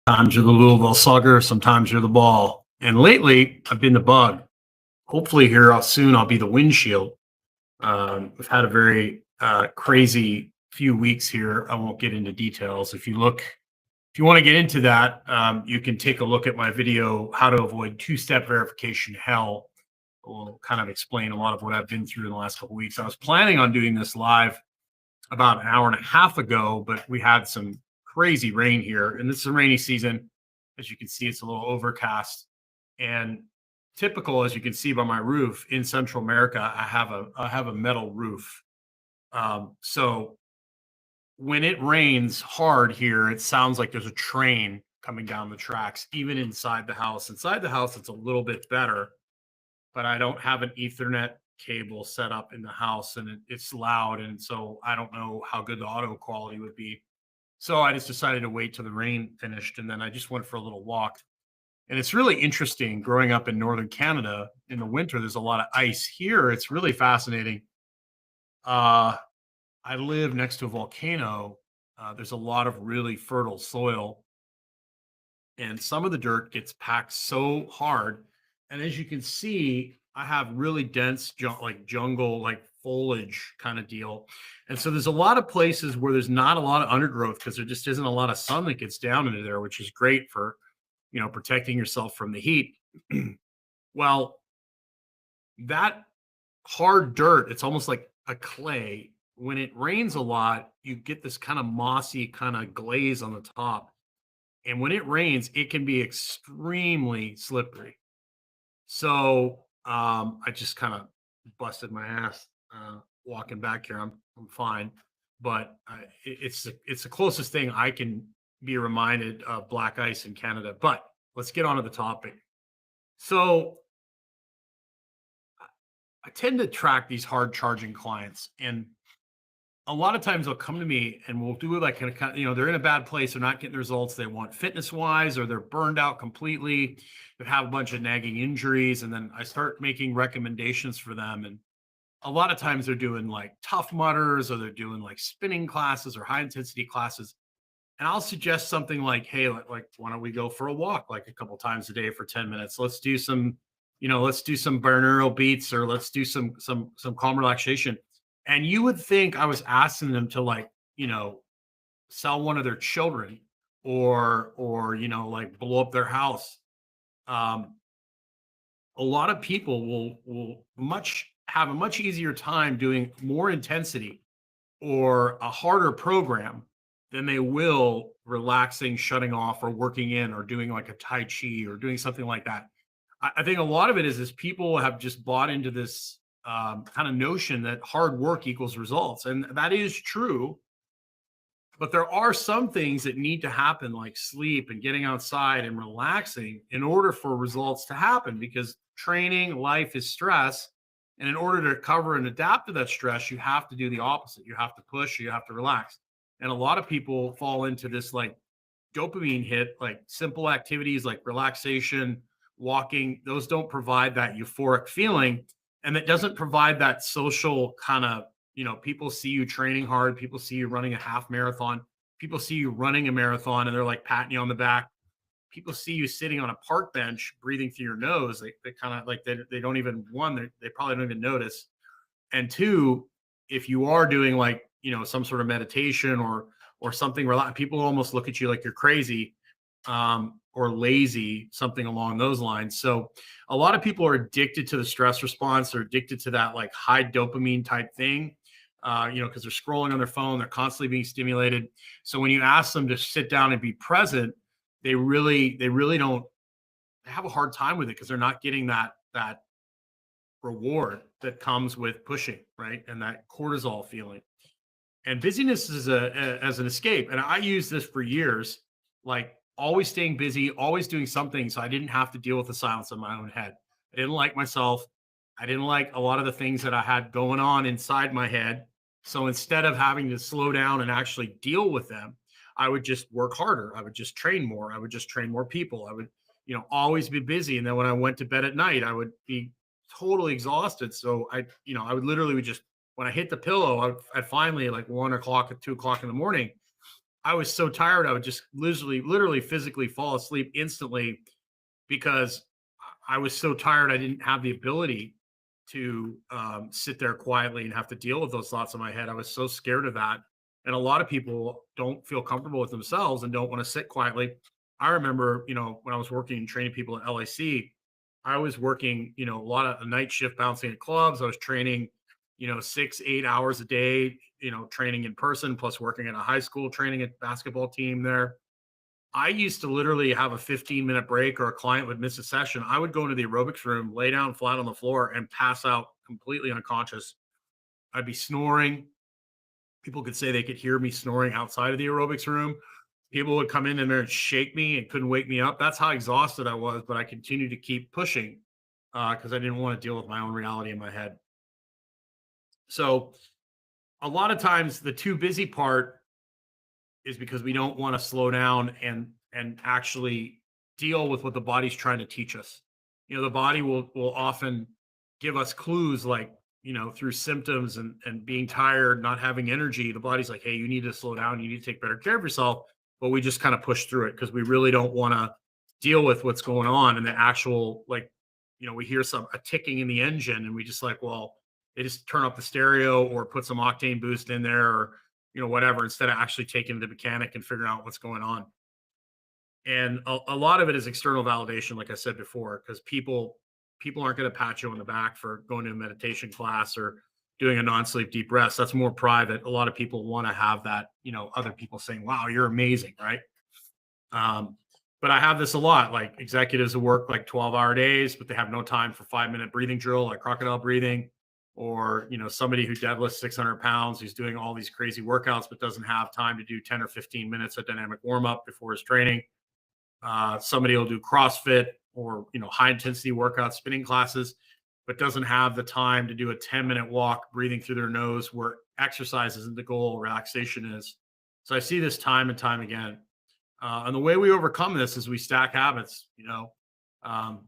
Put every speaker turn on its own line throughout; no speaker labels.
Sometimes you're the Louisville Slugger, sometimes you're the ball. And lately, I've been the bug. Hopefully, here soon, I'll be the windshield. We've had a very crazy few weeks here. I won't get into details. If you want to get into that, you can take a look at my video, How to Avoid Two-Step Verification Hell. It will kind of explain a lot of what I've been through in the last couple of weeks. I was planning on doing this live about an hour and a half ago, but we had some crazy rain here, and this is a rainy season. As you can see, it's a little overcast, and typical, as you can see by my roof in Central America, I have a metal roof. So when it rains hard here, it sounds like there's a train coming down the tracks, even inside the house. Inside the house, it's a little bit better, but I don't have an Ethernet cable set up in the house, and it's loud, and so I don't know how good the audio quality would be. So I just decided to wait till the rain finished, and then I just went for a little walk. And it's really interesting growing up in northern Canada in the winter. There's a lot of ice here. It's really fascinating. Uh, I live next to a volcano. There's a lot of really fertile soil, and some of the dirt gets packed so hard. And as you can see, I have really dense like jungle, like foliage kind of deal. And so there's a lot of places where there's not a lot of undergrowth because there just isn't a lot of sun that gets down into there, which is great for, protecting yourself from the heat. Well, that hard dirt, it's almost like a clay. When it rains a lot, you get this kind of mossy kind of glaze on the top. And when it rains, it can be extremely slippery. So I just kind of busted my ass walking back here. I'm fine, but it's the closest thing I can be reminded of black ice in Canada. But let's get on to the topic. So I tend to track these hard charging clients, and a lot of times they'll come to me and we'll do like they're in a bad place, they're not getting the results they want fitness wise, or they're burned out completely, they have a bunch of nagging injuries, and then I start making recommendations for them. And a lot of times they're doing like tough mutters, or they're doing like spinning classes or high intensity classes. And I'll suggest something like, hey, like why don't we go for a walk like a couple times a day for 10 minutes? Let's do some, let's do some binaural beats, or let's do some calm relaxation. And you would think I was asking them to like, sell one of their children, or like blow up their house. Um, a lot of people will much have a much easier time doing more intensity or a harder program than they will relaxing, shutting off, or working in, or doing like a Tai Chi, or doing something like that. I think a lot of it is people have just bought into this kind of notion that hard work equals results. And that is true. But there are some things that need to happen, like sleep and getting outside and relaxing, in order for results to happen, because training, life is stress. And in order to recover and adapt to that stress, you have to do the opposite. You have to push, you have to relax. And a lot of people fall into this like dopamine hit, like simple activities like relaxation, walking, those don't provide that euphoric feeling. And it doesn't provide that social kind of, people see you training hard, people see you running a half marathon, people see you running a marathon, and they're like patting you on the back. People see you sitting on a park bench breathing through your nose. They kind of like they don't even, one, they probably don't even notice. And two, if you are doing like, some sort of meditation or something, people almost look at you like you're crazy, or lazy, something along those lines. So a lot of people are addicted to the stress response. They're addicted to that like high dopamine type thing, because they're scrolling on their phone, they're constantly being stimulated. So when you ask them to sit down and be present, they really don't, they have a hard time with it, because they're not getting that reward that comes with pushing, right? And that cortisol feeling. And busyness is as an escape. And I use this for years, like always staying busy, always doing something, so I didn't have to deal with the silence in my own head. I didn't like myself. I didn't like a lot of the things that I had going on inside my head. So instead of having to slow down and actually deal with them, I would just work harder. I would just train more. I would just train more people. I would, always be busy. And then when I went to bed at night, I would be totally exhausted. So I would literally just, when I hit the pillow, I'd finally, like 1 o'clock or 2 o'clock in the morning, I was so tired, I would just literally physically fall asleep instantly because I was so tired. I didn't have the ability to sit there quietly and have to deal with those thoughts in my head. I was so scared of that. And a lot of people don't feel comfortable with themselves and don't want to sit quietly. I remember, when I was working and training people at LIC, I was working, a lot of a night shift bouncing at clubs. I was training, 6, 8 hours a day, training in person, plus working at a high school, training a basketball team there. I used to literally have a 15-minute break or a client would miss a session. I would go into the aerobics room, lay down flat on the floor, and pass out completely unconscious. I'd be snoring. People could say they could hear me snoring outside of the aerobics room. People would come in there and shake me and couldn't wake me up. That's how exhausted I was, but I continued to keep pushing because I didn't want to deal with my own reality in my head. So a lot of times the too busy part is because we don't want to slow down and actually deal with what the body's trying to teach us. The body will often give us clues like, through symptoms and being tired, not having energy. The body's like, hey, you need to slow down, you need to take better care of yourself. But we just kind of push through it because we really don't want to deal with what's going on and the actual, like, we hear a ticking in the engine and we just like, well, they just turn up the stereo or put some octane boost in there, or whatever, instead of actually taking the mechanic and figuring out what's going on. And a lot of it is external validation, like I said before, because people aren't going to pat you on the back for going to a meditation class or doing a non-sleep deep rest. That's more private. A lot of people want to have that, other people saying, wow, you're amazing, right? But I have this a lot, like executives who work like 12-hour days, but they have no time for 5-minute breathing drill, like crocodile breathing, or somebody who deadlifts 600 pounds, who's doing all these crazy workouts but doesn't have time to do 10 or 15 minutes of dynamic warm-up before his training. Somebody will do CrossFit or high intensity workouts, spinning classes, but doesn't have the time to do a 10-minute walk breathing through their nose, where exercise isn't the goal, relaxation is. So I see this time and time again. And the way we overcome this is we stack habits, um,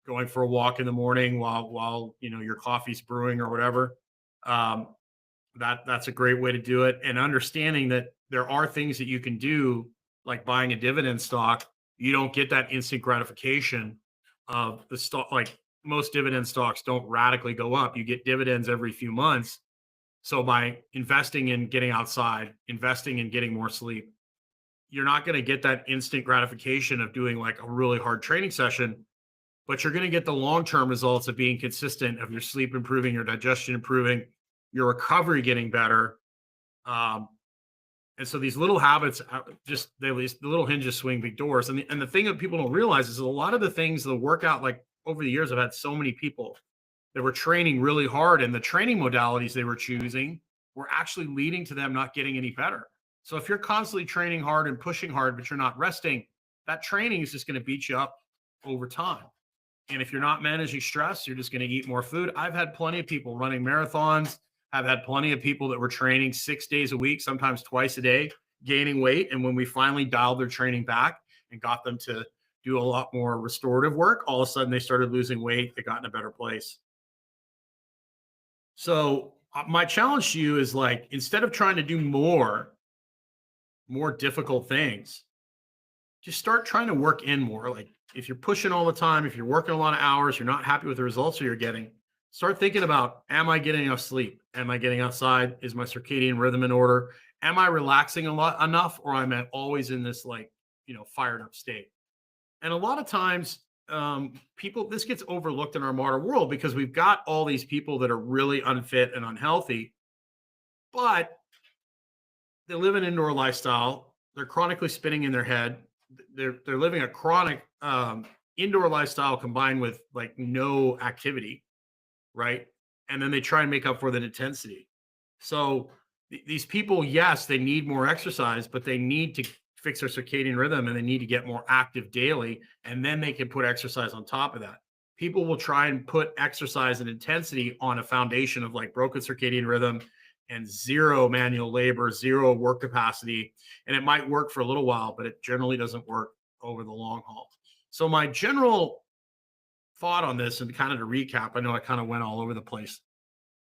going for a walk in the morning while your coffee's brewing or whatever. That's a great way to do it. And understanding that there are things that you can do, like buying a dividend stock. You don't get that instant gratification of the stock. Like most dividend stocks don't radically go up. You get dividends every few months. So by investing in getting outside, investing in getting more sleep, you're not going to get that instant gratification of doing like a really hard training session, but you're going to get the long-term results of being consistent, of your sleep improving, your digestion improving, your recovery getting better. And so these little habits, the little hinges swing big doors. And the thing that people don't realize is a lot of the things, the workout, like over the years, I've had so many people that were training really hard, and the training modalities they were choosing were actually leading to them not getting any better. So if you're constantly training hard and pushing hard, but you're not resting, that training is just going to beat you up over time. And if you're not managing stress, you're just going to eat more food. I've had plenty of people running marathons. I've had plenty of people that were training 6 days a week, sometimes twice a day, gaining weight. And when we finally dialed their training back and got them to do a lot more restorative work, all of a sudden they started losing weight. They got in a better place. So my challenge to you is, like, instead of trying to do more difficult things, just start trying to work in more. Like if you're pushing all the time, if you're working a lot of hours, you're not happy with the results that you're getting, start thinking about, am I getting enough sleep? Am I getting outside? Is my circadian rhythm in order? Am I relaxing enough, or am I always in this, like, fired up state? And a lot of times, this gets overlooked in our modern world because we've got all these people that are really unfit and unhealthy, but they live an indoor lifestyle. They're chronically spinning in their head. They're living a chronic indoor lifestyle combined with like no activity, right? And then they try and make up for the intensity. So these people, yes, they need more exercise, but they need to fix their circadian rhythm and they need to get more active daily, and then they can put exercise on top of that. People will try and put exercise and intensity on a foundation of like broken circadian rhythm and zero manual labor, zero work capacity. And it might work for a little while, but it generally doesn't work over the long haul. So my general thought on this, and kind of to recap, I know I kind of went all over the place,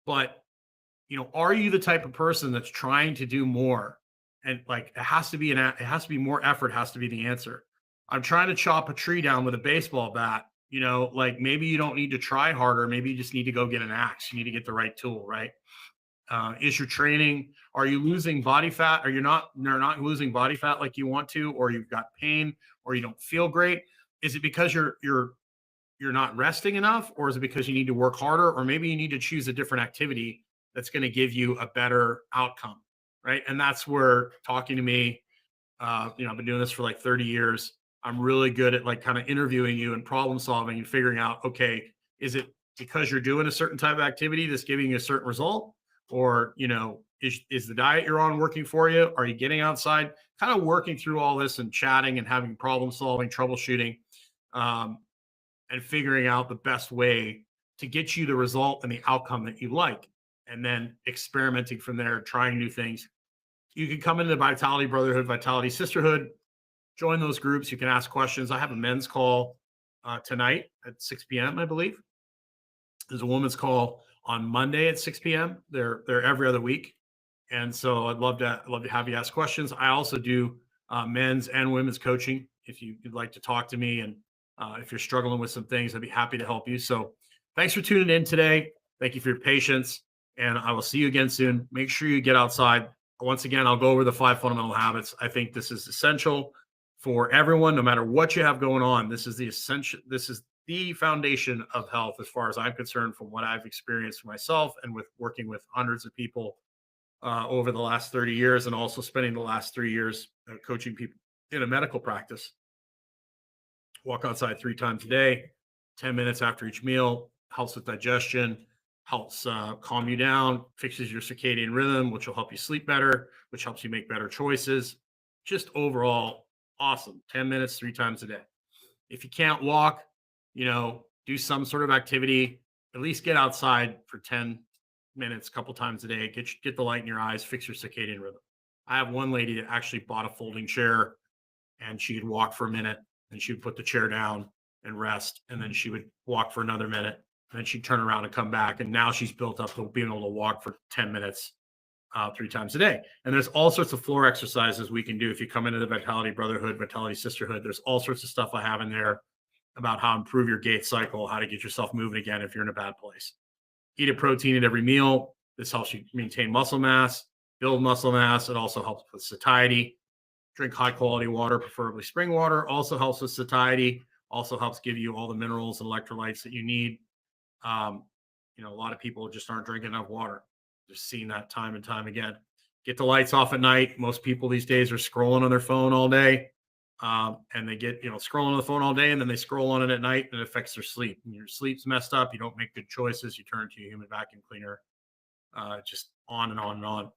but are you the type of person that's trying to do more And like it has to be it has to be more effort has to be the answer. I'm trying to chop a tree down with a baseball bat. Like maybe you don't need to try harder. Maybe you just need to go get an axe. You need to get the right tool, right? Is your training? Are you losing body fat? Are you not? You're not losing body fat like you want to, or you've got pain, or you don't feel great? Is it because you're not resting enough, or is it because you need to work harder, or maybe you need to choose a different activity that's going to give you a better outcome, right? And that's where talking to me, I've been doing this for like 30 years. I'm really good at like kind of interviewing you and problem solving and figuring out, okay, is it because you're doing a certain type of activity that's giving you a certain result? Or, is the diet you're on working for you? Are you getting outside? Kind of working through all this and chatting and having problem solving, troubleshooting, um, and figuring out the best way to get you the result and the outcome that you like. And then experimenting from there, trying new things. You can come into the Vitality Brotherhood, Vitality Sisterhood, join those groups. You can ask questions. I have a men's call tonight at 6 p.m., I believe. There's a women's call on Monday at 6 p.m. They're every other week. And so I'd love to have you ask questions. I also do men's and women's coaching. If you'd like to talk to me, and if you're struggling with some things, I'd be happy to help you. So thanks for tuning in today. Thank you for your patience, and I will see you again soon. Make sure you get outside. Once again, I'll go over the 5 fundamental habits. I think this is essential for everyone, no matter what you have going on. This is the foundation of health, as far as I'm concerned, from what I've experienced myself and with working with hundreds of people over the last 30 years, and also spending the last 3 years coaching people in a medical practice. Walk outside 3 times a day, 10 minutes after each meal, helps with digestion, helps calm you down, fixes your circadian rhythm, which will help you sleep better, which helps you make better choices. Just overall, awesome. 10 minutes, 3 times a day. If you can't walk, do some sort of activity, at least get outside for 10 minutes, a couple times a day, get the light in your eyes, fix your circadian rhythm. I have one lady that actually bought a folding chair, and she could walk for a minute, and she would put the chair down and rest, and then she would walk for another minute, and then she'd turn around and come back. And now she's built up to being able to walk for 10 minutes 3 times a day. And there's all sorts of floor exercises we can do. If you come into the Vitality Brotherhood, Vitality Sisterhood, there's all sorts of stuff I have in there about how to improve your gait cycle, how to get yourself moving again if you're in a bad place. Eat a protein at every meal. This helps you maintain muscle mass, build muscle mass. It also helps with satiety. Drink high quality water, preferably spring water. Also helps with satiety. Also helps give you all the minerals and electrolytes that you need. A lot of people just aren't drinking enough water. Just seeing that time and time again. Get the lights off at night. Most people these days are scrolling on their phone all day. And they get, scrolling on the phone all day, and then they scroll on it at night, and it affects their sleep. And your sleep's messed up. You don't make good choices. You turn to a human vacuum cleaner, just on and on and on.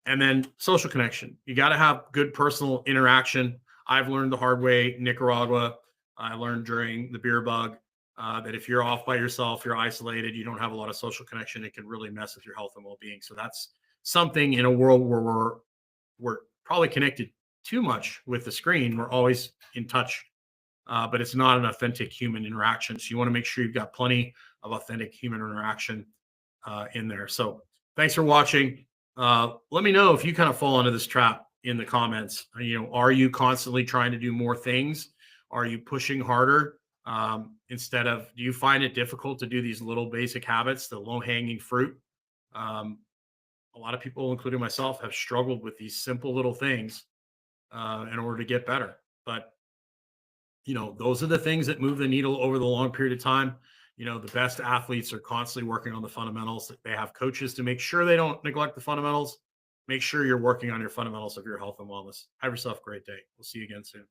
And then social connection. You got to have good personal interaction. I've learned the hard way in Nicaragua. I learned during the beer bug that if you're off by yourself, you're isolated, you don't have a lot of social connection, it can really mess with your health and well-being. So that's something in a world where we're probably connected too much with the screen. We're always in touch, but it's not an authentic human interaction. So you want to make sure you've got plenty of authentic human interaction in there. So thanks for watching. Let me know if you kind of fall into this trap in the comments. Are you constantly trying to do more things? Are you pushing harder? Do you find it difficult to do these little basic habits, the low-hanging fruit? A lot of people, including myself, have struggled with these simple little things in order to get better. But, those are the things that move the needle over the long period of time. The best athletes are constantly working on the fundamentals. They have coaches to make sure they don't neglect the fundamentals. Make sure you're working on your fundamentals of your health and wellness. Have yourself a great day. We'll see you again soon.